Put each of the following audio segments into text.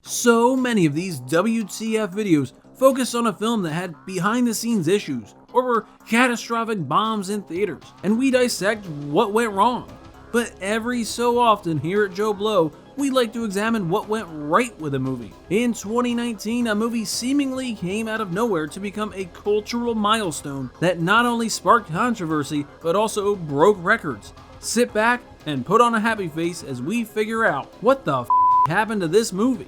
So many of these WTF videos focused on a film that had behind-the-scenes issues or were catastrophic bombs in theaters, and we dissect what went wrong. But every so often here at Joblo, we like to examine what went right with a movie. In 2019, a movie seemingly came out of nowhere to become a cultural milestone that not only sparked controversy, but also broke records. Sit back and put on a happy face as we figure out what the happened to this movie.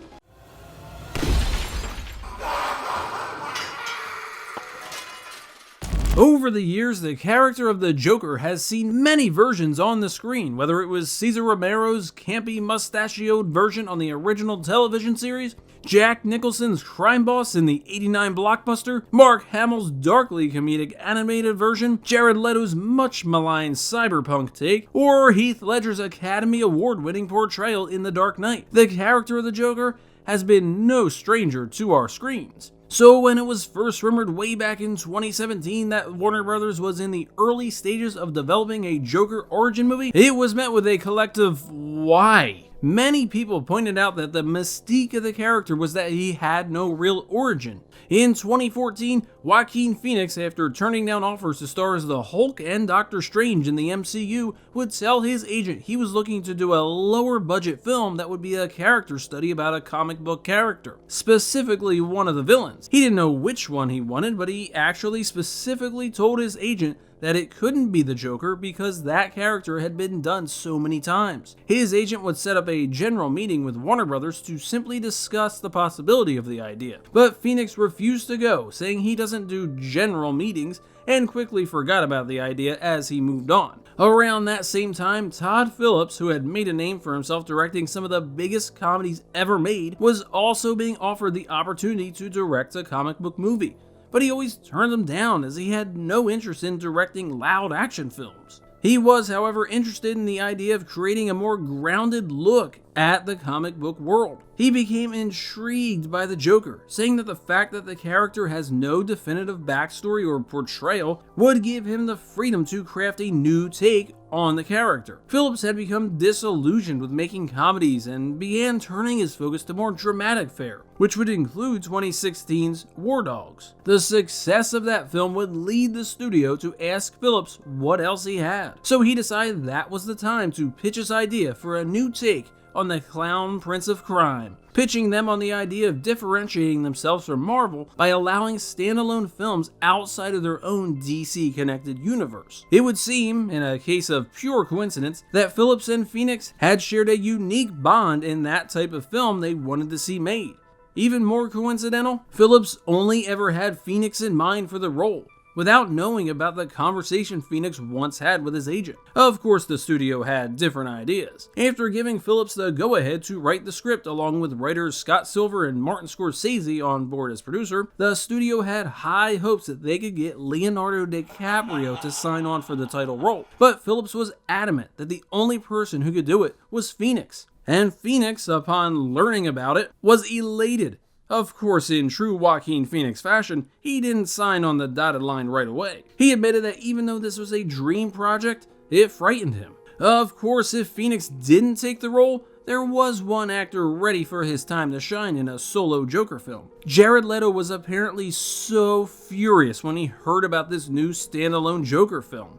Over the years, the character of the Joker has seen many versions on the screen, whether it was Cesar Romero's campy mustachioed version on the original television series, Jack Nicholson's crime boss in the '89 blockbuster, Mark Hamill's darkly comedic animated version, Jared Leto's much maligned cyberpunk take, or Heath Ledger's Academy Award-winning portrayal in The Dark Knight. The character of the Joker has been no stranger to our screens. So when it was first rumored way back in 2017 that Warner Brothers was in the early stages of developing a Joker origin movie, it was met with a collective why. Many people pointed out that the mystique of the character was that he had no real origin. In 2014, Joaquin Phoenix, after turning down offers to star as the Hulk and Doctor Strange in the MCU, would tell his agent he was looking to do a lower budget film that would be a character study about a comic book character, specifically one of the villains. He didn't know which one he wanted, but he actually specifically told his agent that it couldn't be the Joker because that character had been done so many times. His agent would set up a general meeting with Warner Brothers to simply discuss the possibility of the idea, but Phoenix refused to go, saying he doesn't do general meetings, and quickly forgot about the idea as he moved on. Around that same time, Todd Phillips, who had made a name for himself directing some of the biggest comedies ever made, was also being offered the opportunity to direct a comic book movie. But he always turned them down as he had no interest in directing loud action films. He was, however, interested in the idea of creating a more grounded look at the comic book world. He became intrigued by the Joker, saying that the fact that the character has no definitive backstory or portrayal would give him the freedom to craft a new take on the character. Phillips had become disillusioned with making comedies and began turning his focus to more dramatic fare, which would include 2016's War Dogs. The success of that film would lead the studio to ask Phillips what else he had, so he decided that was the time to pitch his idea for a new take on the Clown Prince of Crime, pitching them on the idea of differentiating themselves from Marvel by allowing standalone films outside of their own DC-connected universe. It would seem, in a case of pure coincidence, that Phillips and Phoenix had shared a unique bond in that type of film they wanted to see made. Even more coincidental, Phillips only ever had Phoenix in mind for the role, without knowing about the conversation Phoenix once had with his agent. Of course, the studio had different ideas. After giving Phillips the go-ahead to write the script along with writers Scott Silver and Martin Scorsese on board as producer, the studio had high hopes that they could get Leonardo DiCaprio to sign on for the title role. But Phillips was adamant that the only person who could do it was Phoenix. And Phoenix, upon learning about it, was elated. Of course, in true Joaquin Phoenix fashion, he didn't sign on the dotted line right away. He admitted that even though this was a dream project, it frightened him. Of course, if Phoenix didn't take the role, there was one actor ready for his time to shine in a solo Joker film. Jared Leto was apparently so furious when he heard about this new standalone Joker film,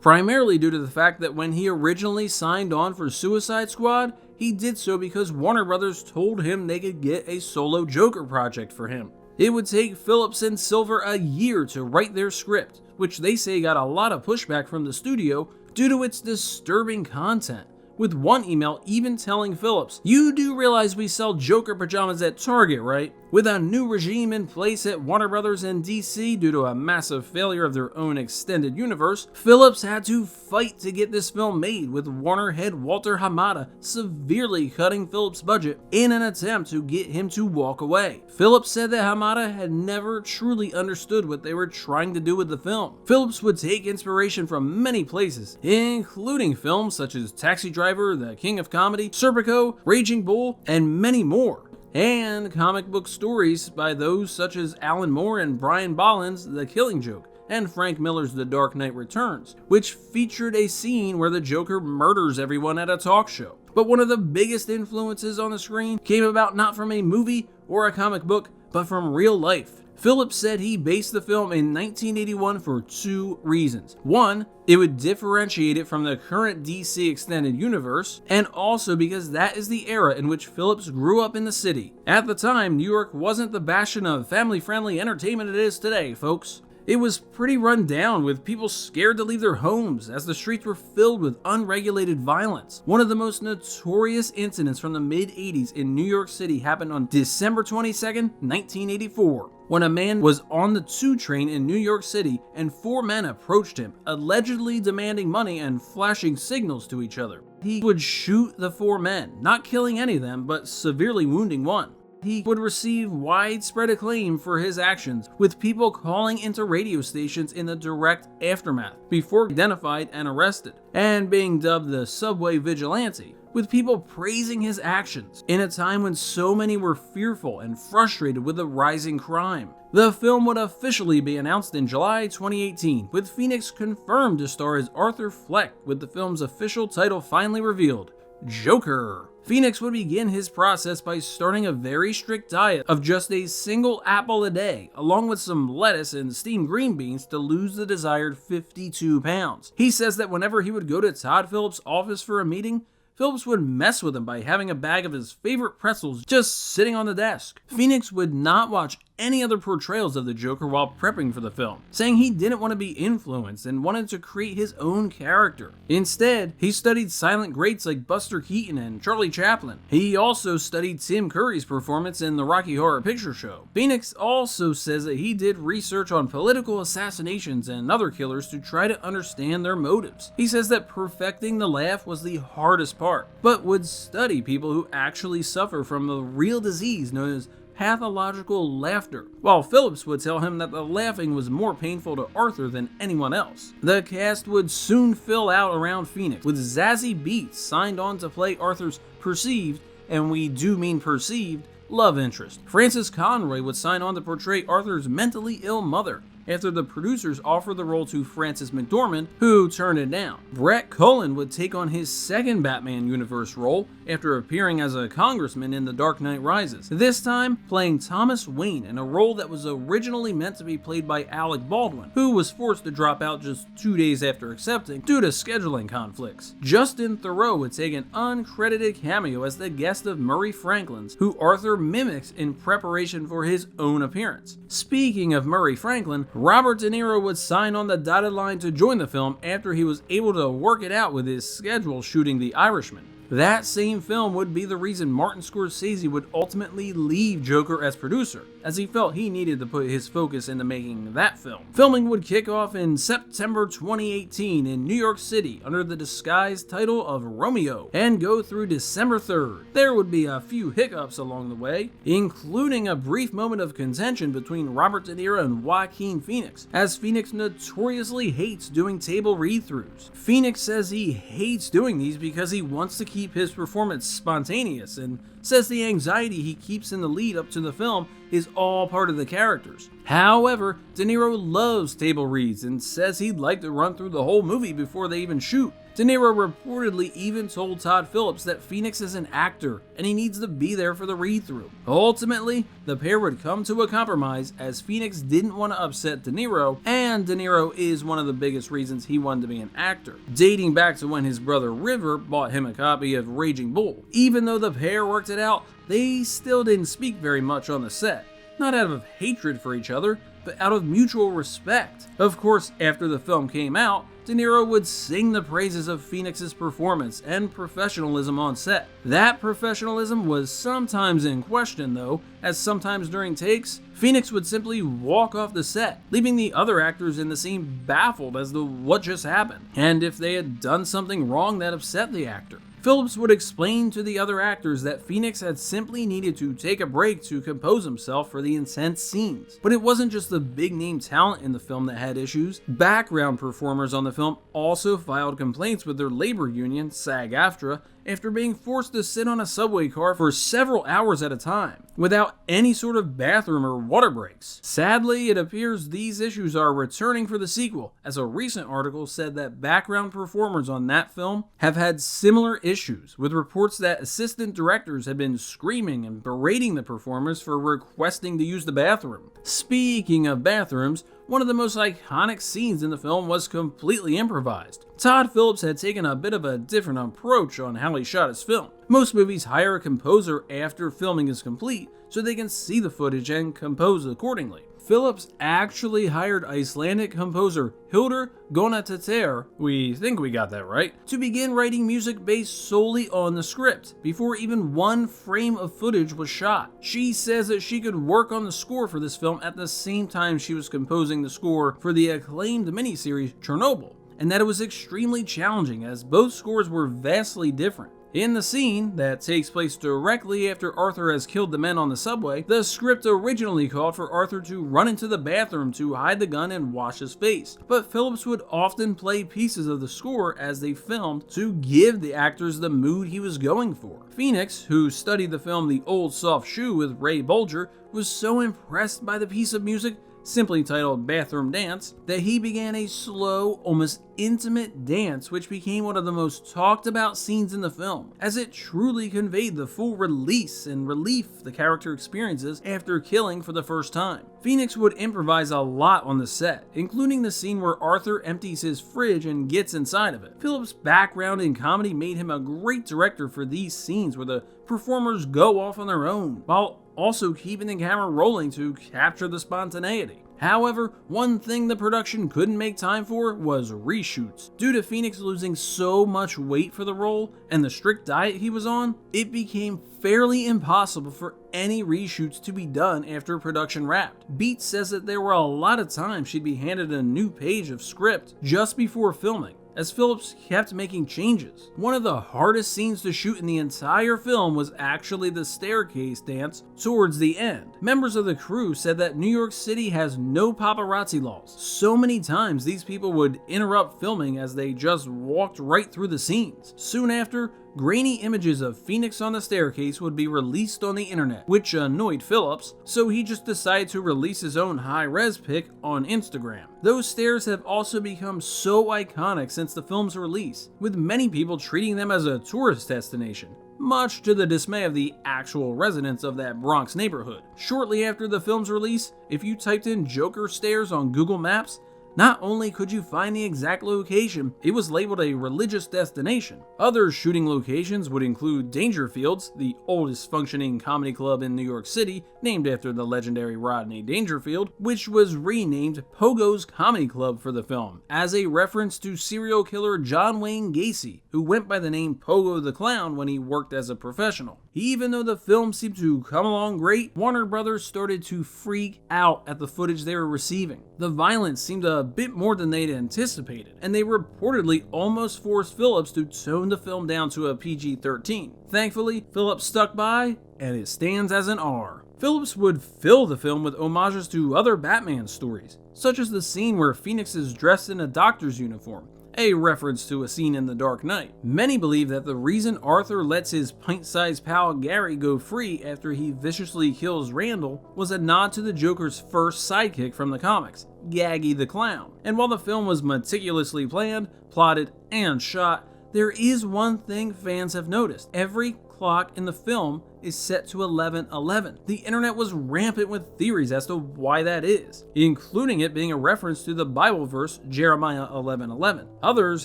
primarily due to the fact that when he originally signed on for Suicide Squad, he did so because Warner Brothers told him they could get a solo Joker project for him. It would take Phillips and Silver a year to write their script, which they say got a lot of pushback from the studio due to its disturbing content, with one email even telling Phillips, "You do realize we sell Joker pajamas at Target, right?" With a new regime in place at Warner Brothers and DC due to a massive failure of their own extended universe, Phillips had to fight to get this film made, with Warner head Walter Hamada severely cutting Phillips' budget in an attempt to get him to walk away. Phillips said that Hamada had never truly understood what they were trying to do with the film. Phillips would take inspiration from many places, including films such as Taxi Driver, The King of Comedy, Serpico, Raging Bull, and many more, and comic book stories by those such as Alan Moore and Brian Bolland's The Killing Joke, and Frank Miller's The Dark Knight Returns, which featured a scene where the Joker murders everyone at a talk show. But one of the biggest influences on the screen came about not from a movie or a comic book, but from real life. Phillips said he based the film in 1981 for 2 reasons. One, it would differentiate it from the current DC extended universe, and also because that is the era in which Phillips grew up in the city. At the time, New York wasn't the bastion of family-friendly entertainment it is today, folks. It was pretty run down, with people scared to leave their homes as the streets were filled with unregulated violence. One of the most notorious incidents from the mid-80s in New York City happened on December 22nd, 1984, when a man was on the 2 train in New York City and 4 men approached him, allegedly demanding money and flashing signals to each other. He would shoot the 4 men, not killing any of them, but severely wounding one. He would receive widespread acclaim for his actions, with people calling into radio stations in the direct aftermath, before identified and arrested, and being dubbed the Subway Vigilante, with people praising his actions in a time when so many were fearful and frustrated with the rising crime. The film would officially be announced in July 2018, with Phoenix confirmed to star as Arthur Fleck, with the film's official title finally revealed, Joker. Phoenix would begin his process by starting a very strict diet of just a single apple a day, along with some lettuce and steamed green beans, to lose the desired 52 pounds. He says that whenever he would go to Todd Phillips' office for a meeting, Phillips would mess with him by having a bag of his favorite pretzels just sitting on the desk. Phoenix would not watch any other portrayals of the Joker while prepping for the film, saying he didn't want to be influenced and wanted to create his own character. Instead, he studied silent greats like Buster Keaton and Charlie Chaplin. He also studied Tim Curry's performance in the Rocky Horror Picture Show. Phoenix also says that he did research on political assassinations and other killers to try to understand their motives. He says that perfecting the laugh was the hardest part, but would study people who actually suffer from a real disease known as pathological laughter, while Phillips would tell him that the laughing was more painful to Arthur than anyone else. The cast would soon fill out around Phoenix, with Zazie Beetz signed on to play Arthur's perceived, and we do mean perceived, love interest. Frances Conroy would sign on to portray Arthur's mentally ill mother, after the producers offered the role to Frances McDormand, who turned it down. Brett Cullen would take on his second Batman universe role after appearing as a congressman in The Dark Knight Rises, this time playing Thomas Wayne in a role that was originally meant to be played by Alec Baldwin, who was forced to drop out just 2 days after accepting due to scheduling conflicts. Justin Theroux would take an uncredited cameo as the guest of Murray Franklin's, who Arthur mimics in preparation for his own appearance. Speaking of Murray Franklin, Robert De Niro would sign on the dotted line to join the film after he was able to work it out with his schedule shooting The Irishman. That same film would be the reason Martin Scorsese would ultimately leave Joker as producer, as he felt he needed to put his focus into making that film. Filming would kick off in September 2018 in New York City under the disguised title of Romeo, and go through December 3rd. There would be a few hiccups along the way, including a brief moment of contention between Robert De Niro and Joaquin Phoenix, as Phoenix notoriously hates doing table read-throughs. Phoenix says he hates doing these because he wants to keep his performance spontaneous, and says the anxiety he keeps in the lead up to the film is all part of the characters. However, De Niro loves table reads and says he'd like to run through the whole movie before they even shoot. De Niro reportedly even told Todd Phillips that Phoenix is an actor and he needs to be there for the read-through. Ultimately, the pair would come to a compromise, as Phoenix didn't want to upset De Niro, and De Niro is one of the biggest reasons he wanted to be an actor, dating back to when his brother River bought him a copy of Raging Bull. Even though the pair worked it out, they still didn't speak very much on the set. Not out of hatred for each other, but out of mutual respect. Of course, after the film came out, De Niro would sing the praises of Phoenix's performance and professionalism on set. That professionalism was sometimes in question though, as sometimes during takes, Phoenix would simply walk off the set, leaving the other actors in the scene baffled as to what just happened, and if they had done something wrong that upset the actor. Phillips would explain to the other actors that Phoenix had simply needed to take a break to compose himself for the intense scenes. But it wasn't just the big-name talent in the film that had issues. Background performers on the film also filed complaints with their labor union, SAG-AFTRA, after being forced to sit on a subway car for several hours at a time, without any sort of bathroom or water breaks. Sadly, it appears these issues are returning for the sequel, as a recent article said that background performers on that film have had similar issues, with reports that assistant directors had been screaming and berating the performers for requesting to use the bathroom. Speaking of bathrooms, one of the most iconic scenes in the film was completely improvised. Todd Phillips had taken a bit of a different approach on how he shot his film. Most movies hire a composer after filming is complete so they can see the footage and compose accordingly. Phillips actually hired Icelandic composer Hildur Guðnadóttir, we think we got that right, to begin writing music based solely on the script, before even one frame of footage was shot. She says that she could work on the score for this film at the same time she was composing the score for the acclaimed miniseries Chernobyl, and that it was extremely challenging as both scores were vastly different. In the scene that takes place directly after Arthur has killed the men on the subway, the script originally called for Arthur to run into the bathroom to hide the gun and wash his face, but Phillips would often play pieces of the score as they filmed to give the actors the mood he was going for. Phoenix, who studied the film The Old Soft Shoe with Ray Bolger, was so impressed by the piece of music, simply titled Bathroom Dance, that he began a slow, almost intimate dance which became one of the most talked about scenes in the film, as it truly conveyed the full release and relief the character experiences after killing for the first time. Phoenix would improvise a lot on the set, including the scene where Arthur empties his fridge and gets inside of it. Phillips' background in comedy made him a great director for these scenes where the performers go off on their own, while also keeping the camera rolling to capture the spontaneity. However, one thing the production couldn't make time for was reshoots. Due to Phoenix losing so much weight for the role and the strict diet he was on, it became fairly impossible for any reshoots to be done after production wrapped. Beats says that there were a lot of times she'd be handed a new page of script just before filming, as Phillips kept making changes. One of the hardest scenes to shoot in the entire film was actually the staircase dance towards the end. Members of the crew said that New York City has no paparazzi laws. So many times these people would interrupt filming as they just walked right through the scenes. Soon after, grainy images of Phoenix on the staircase would be released on the internet, which annoyed Phillips, so he just decided to release his own high-res pic on Instagram. Those stairs have also become so iconic since the film's release, with many people treating them as a tourist destination, much to the dismay of the actual residents of that Bronx neighborhood. Shortly after the film's release, if you typed in Joker stairs on Google Maps, not only could you find the exact location, it was labeled a religious destination. Other shooting locations would include Dangerfield's, the oldest functioning comedy club in New York City, named after the legendary Rodney Dangerfield, which was renamed Pogo's Comedy Club for the film, as a reference to serial killer John Wayne Gacy, who went by the name Pogo the Clown when he worked as a professional. Even though the film seemed to come along great, Warner Brothers started to freak out at the footage they were receiving. The violence seemed a bit more than they'd anticipated, and they reportedly almost forced Phillips to tone the film down to a PG-13. Thankfully, Phillips stuck by, and it stands as an R. Phillips would fill the film with homages to other Batman stories, such as the scene where Phoenix is dressed in a doctor's uniform, a reference to a scene in The Dark Knight. Many believe that the reason Arthur lets his pint-sized pal Gary go free after he viciously kills Randall was a nod to the Joker's first sidekick from the comics, Gaggy the Clown. And while the film was meticulously planned, plotted, and shot, there is one thing fans have noticed. Every clock in the film is set to 11:11. The internet was rampant with theories as to why that is, including it being a reference to the Bible verse Jeremiah 11:11. Others,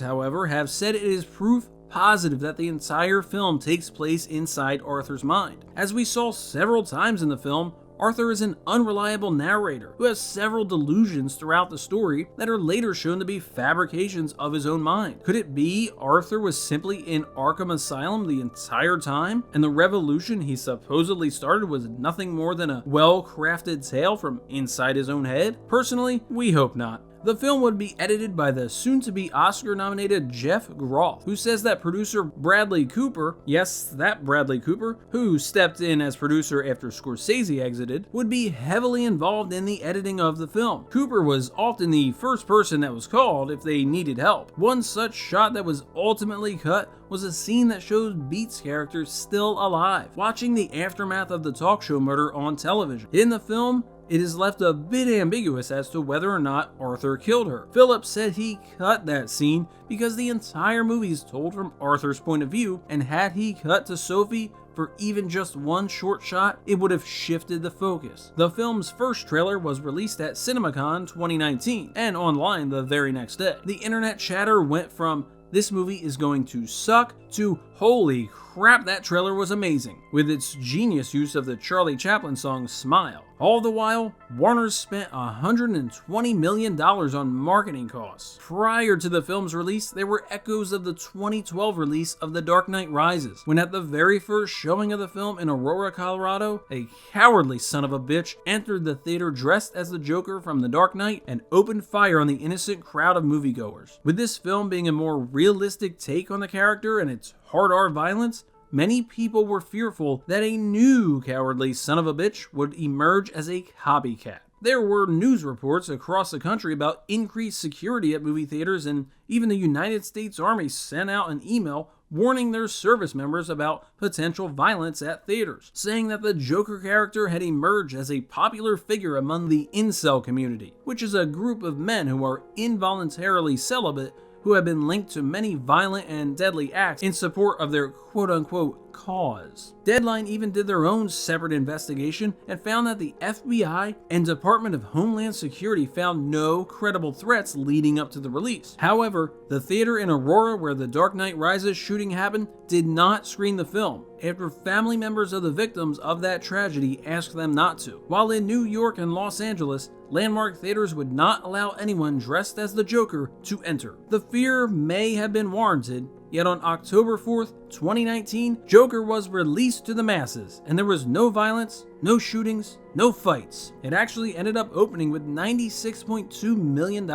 however, have said it is proof positive that the entire film takes place inside Arthur's mind. As we saw several times in the film, Arthur is an unreliable narrator who has several delusions throughout the story that are later shown to be fabrications of his own mind. Could it be Arthur was simply in Arkham Asylum the entire time, and the revolution he supposedly started was nothing more than a well-crafted tale from inside his own head? Personally, we hope not. The film would be edited by the soon-to-be Oscar-nominated Jeff Groff, who says that producer Bradley Cooper, yes, that Bradley Cooper, who stepped in as producer after Scorsese exited, would be heavily involved in the editing of the film. Cooper was often the first person that was called if they needed help. One such shot that was ultimately cut was a scene that showed Beats' character still alive, watching the aftermath of the talk show murder on television. In the film, it is left a bit ambiguous as to whether or not Arthur killed her. Phillips said he cut that scene because the entire movie is told from Arthur's point of view, and had he cut to Sophie for even just one short shot, it would have shifted the focus. The film's first trailer was released at CinemaCon 2019 and online the very next day. The internet chatter went from "this movie is going to suck" to "holy crap, that trailer was amazing," with its genius use of the Charlie Chaplin song Smile. All the while, Warner spent $120 million on marketing costs. Prior to the film's release, there were echoes of the 2012 release of The Dark Knight Rises, when at the very first showing of the film in Aurora, Colorado, a cowardly son of a bitch entered the theater dressed as the Joker from The Dark Knight and opened fire on the innocent crowd of moviegoers. With this film being a more realistic take on the character and its hard R violence, many people were fearful that a new cowardly son of a bitch would emerge as a copycat. There were news reports across the country about increased security at movie theaters, and even the United States Army sent out an email warning their service members about potential violence at theaters, saying that the Joker character had emerged as a popular figure among the incel community, which is a group of men who are involuntarily celibate who have been linked to many violent and deadly acts in support of their quote-unquote cause. Deadline even did their own separate investigation and found that the FBI and Department of Homeland Security found no credible threats leading up to the release. However, the theater in Aurora where The Dark Knight Rises shooting happened did not screen the film, after family members of the victims of that tragedy asked them not to. While in New York and Los Angeles, landmark theaters would not allow anyone dressed as the Joker to enter. The fear may have been warranted, yet on October 4th, 2019, Joker was released to the masses, and there was no violence, no shootings, no fights. It actually ended up opening with $96.2 million,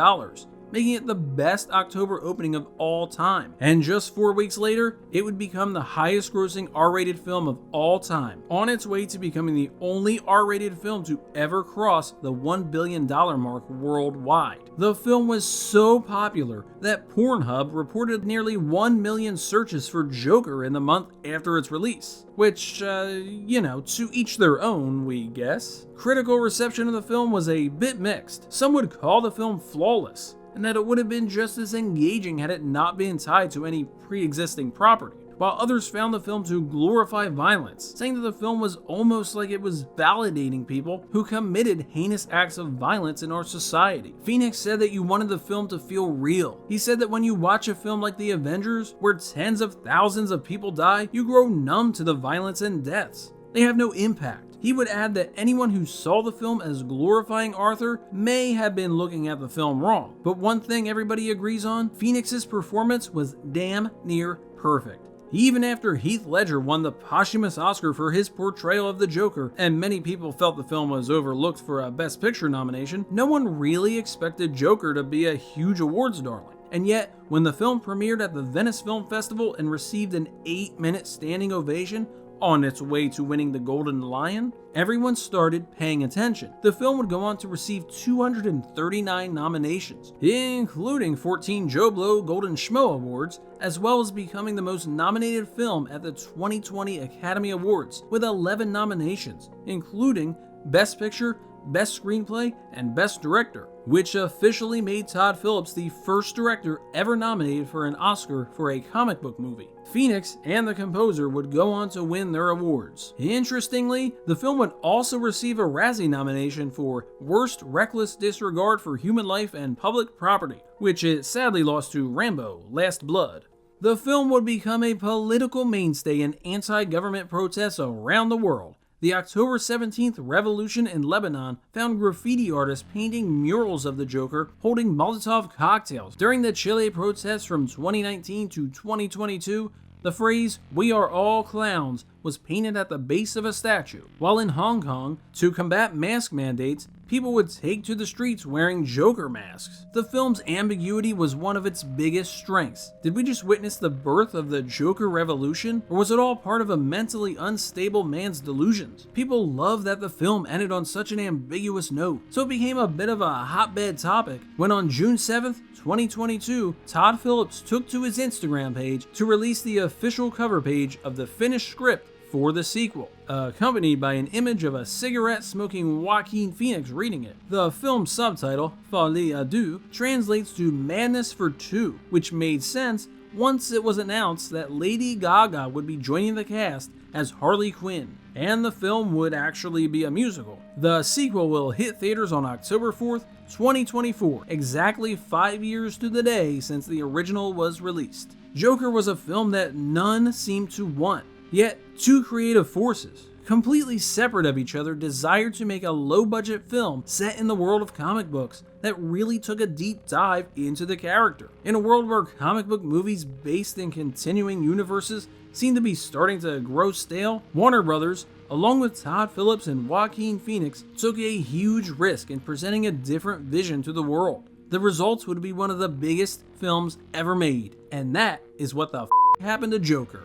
making it the best October opening of all time. And just 4 weeks later, it would become the highest grossing R-rated film of all time, on its way to becoming the only R-rated film to ever cross the $1 billion mark worldwide. The film was so popular that Pornhub reported nearly 1 million searches for Joker in the month after its release. Which, to each their own, we guess. Critical reception of the film was a bit mixed. Some would call the film flawless, and that it would have been just as engaging had it not been tied to any pre-existing property, while others found the film to glorify violence, saying that the film was almost like it was validating people who committed heinous acts of violence in our society. Phoenix said that you wanted the film to feel real. He said that when you watch a film like The Avengers, where tens of thousands of people die, you grow numb to the violence and deaths. They have no impact. He would add that anyone who saw the film as glorifying Arthur may have been looking at the film wrong. But one thing everybody agrees on, Phoenix's performance was damn near perfect. Even after Heath Ledger won the posthumous Oscar for his portrayal of the Joker, and many people felt the film was overlooked for a Best Picture nomination, no one really expected Joker to be a huge awards darling. And yet, when the film premiered at the Venice Film Festival and received an 8-minute standing ovation, on its way to winning the Golden Lion, everyone started paying attention. The film would go on to receive 239 nominations, including 14 Joblo Golden Schmo Awards, as well as becoming the most nominated film at the 2020 Academy Awards, with 11 nominations, including Best Picture, Best Screenplay, and Best Director, which officially made Todd Phillips the first director ever nominated for an Oscar for a comic book movie. Phoenix and the composer would go on to win their awards. Interestingly, the film would also receive a Razzie nomination for Worst Reckless Disregard for Human Life and Public Property, which it sadly lost to Rambo: Last Blood. The film would become a political mainstay in anti-government protests around the world. The October 17th revolution in Lebanon found graffiti artists painting murals of the Joker holding Molotov cocktails. During the Chile protests from 2019 to 2022, the phrase, "We are all clowns," was painted at the base of a statue. While in Hong Kong, to combat mask mandates, people would take to the streets wearing Joker masks. The film's ambiguity was one of its biggest strengths. Did we just witness the birth of the Joker revolution, or was it all part of a mentally unstable man's delusions? People love that the film ended on such an ambiguous note, so it became a bit of a hotbed topic when on June 7th, 2022, Todd Phillips took to his Instagram page to release the official cover page of the finished script for the sequel, accompanied by an image of a cigarette-smoking Joaquin Phoenix reading it. The film's subtitle, Folie à Deux, translates to Madness for Two, which made sense once it was announced that Lady Gaga would be joining the cast as Harley Quinn, and the film would actually be a musical. The sequel will hit theaters on October 4th, 2024, exactly 5 years to the day since the original was released. Joker was a film that none seemed to want. Yet, two creative forces, completely separate of each other, desired to make a low-budget film set in the world of comic books that really took a deep dive into the character. In a world where comic book movies based in continuing universes seem to be starting to grow stale, Warner Brothers, along with Todd Phillips and Joaquin Phoenix, took a huge risk in presenting a different vision to the world. The results would be one of the biggest films ever made, and that is what the happened to Joker.